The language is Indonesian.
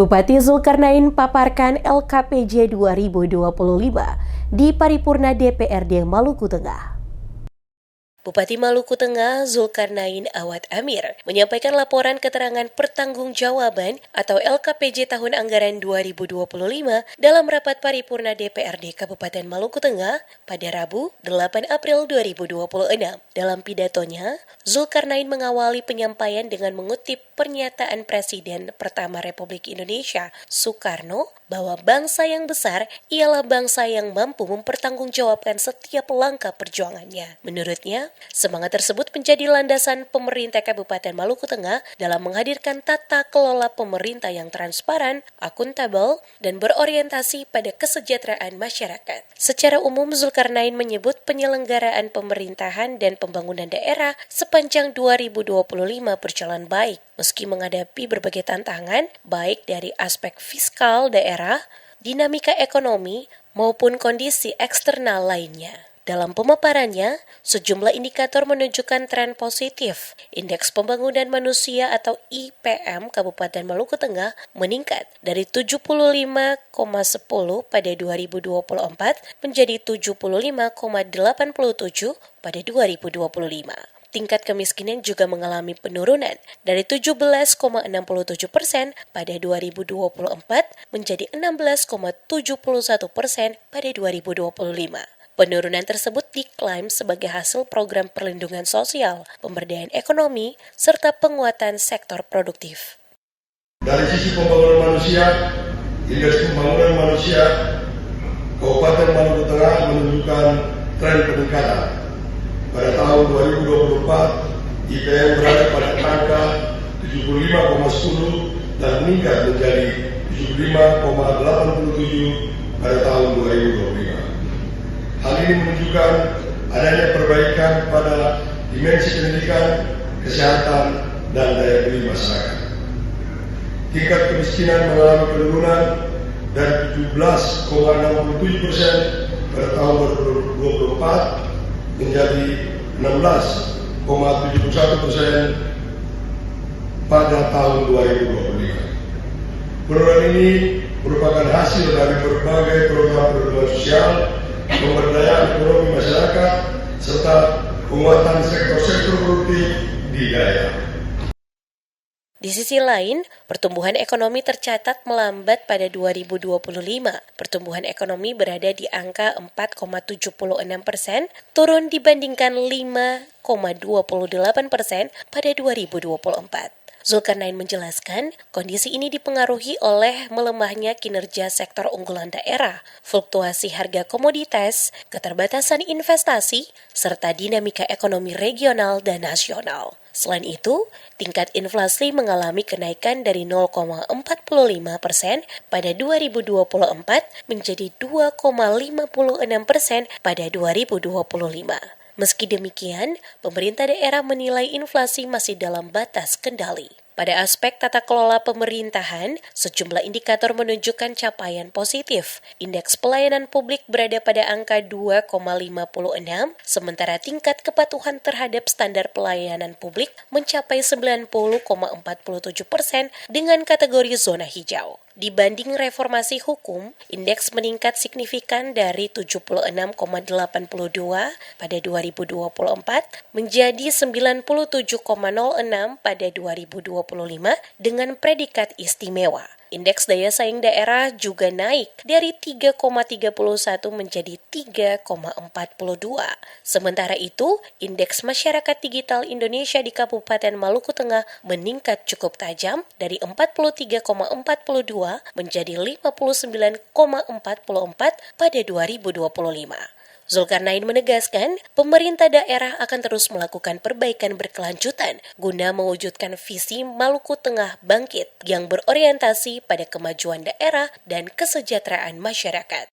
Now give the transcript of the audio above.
Bupati Zulkarnain paparkan LKPJ 2025 di Paripurna DPRD Maluku Tengah. Bupati Maluku Tengah Zulkarnain Awad Amir menyampaikan laporan keterangan pertanggungjawaban atau LKPJ tahun anggaran 2025 dalam rapat paripurna DPRD Kabupaten Maluku Tengah pada Rabu 8 April 2026. Dalam pidatonya, Zulkarnain mengawali penyampaian dengan mengutip pernyataan Presiden pertama Republik Indonesia Soekarno bahwa bangsa yang besar ialah bangsa yang mampu mempertanggungjawabkan setiap langkah perjuangannya. Menurutnya, semangat tersebut menjadi landasan pemerintah Kabupaten Maluku Tengah dalam menghadirkan tata kelola pemerintah yang transparan, akuntabel, dan berorientasi pada kesejahteraan masyarakat. Secara umum, Zulkarnain menyebut penyelenggaraan pemerintahan dan pembangunan daerah sepanjang 2025 berjalan baik, meski menghadapi berbagai tantangan, baik dari aspek fiskal daerah, dinamika ekonomi, maupun kondisi eksternal lainnya. Dalam pemaparannya, sejumlah indikator menunjukkan tren positif. Indeks Pembangunan Manusia atau IPM Kabupaten Maluku Tengah meningkat dari 75,10 pada 2024 menjadi 75,87 pada 2025. Tingkat kemiskinan juga mengalami penurunan dari 17,67% pada 2024 menjadi 16,71% pada 2025. Penurunan tersebut diklaim sebagai hasil program perlindungan sosial, pemberdayaan ekonomi, serta penguatan sektor produktif. Dari sisi pembangunan manusia, Indeks Pembangunan Manusia Kabupaten Maluku Tengah menunjukkan tren peningkatan. Pada tahun 2024, IPM berada pada angka 75,10 dan meningkat menjadi 75,87 pada tahun 2025. Hal ini menunjukkan adanya perbaikan pada dimensi pendidikan, kesehatan, dan daya beli masyarakat. Tingkat kemiskinan mengalami penurunan dari 17,67% pada tahun 2024 menjadi 16,71% pada tahun 2025. Penurunan ini merupakan hasil dari berbagai program perlindungan sosial, pemberdayaan ekonomi masyarakat, serta penguatan sektor-sektor produktif di daerah. Di sisi lain, pertumbuhan ekonomi tercatat melambat pada 2025. Pertumbuhan ekonomi berada di angka 4,76%, turun dibandingkan 5,28% pada 2024. Zulkarnain menjelaskan, kondisi ini dipengaruhi oleh melemahnya kinerja sektor unggulan daerah, fluktuasi harga komoditas, keterbatasan investasi, serta dinamika ekonomi regional dan nasional. Selain itu, tingkat inflasi mengalami kenaikan dari 0,45% pada 2024 menjadi 2,56% pada 2025. Meski demikian, pemerintah daerah menilai inflasi masih dalam batas kendali. Pada aspek tata kelola pemerintahan, sejumlah indikator menunjukkan capaian positif. Indeks pelayanan publik berada pada angka 2,56, sementara tingkat kepatuhan terhadap standar pelayanan publik mencapai 90,47% dengan kategori zona hijau. Dibanding reformasi hukum, indeks meningkat signifikan dari 76,82 pada 2024 menjadi 97,06 pada 2025 dengan predikat istimewa. Indeks daya saing daerah juga naik dari 3,31 menjadi 3,42. Sementara itu, indeks masyarakat digital Indonesia di Kabupaten Maluku Tengah meningkat cukup tajam dari 43,42 menjadi 59,44 pada 2025. Zulkarnain menegaskan, pemerintah daerah akan terus melakukan perbaikan berkelanjutan guna mewujudkan visi Maluku Tengah bangkit yang berorientasi pada kemajuan daerah dan kesejahteraan masyarakat.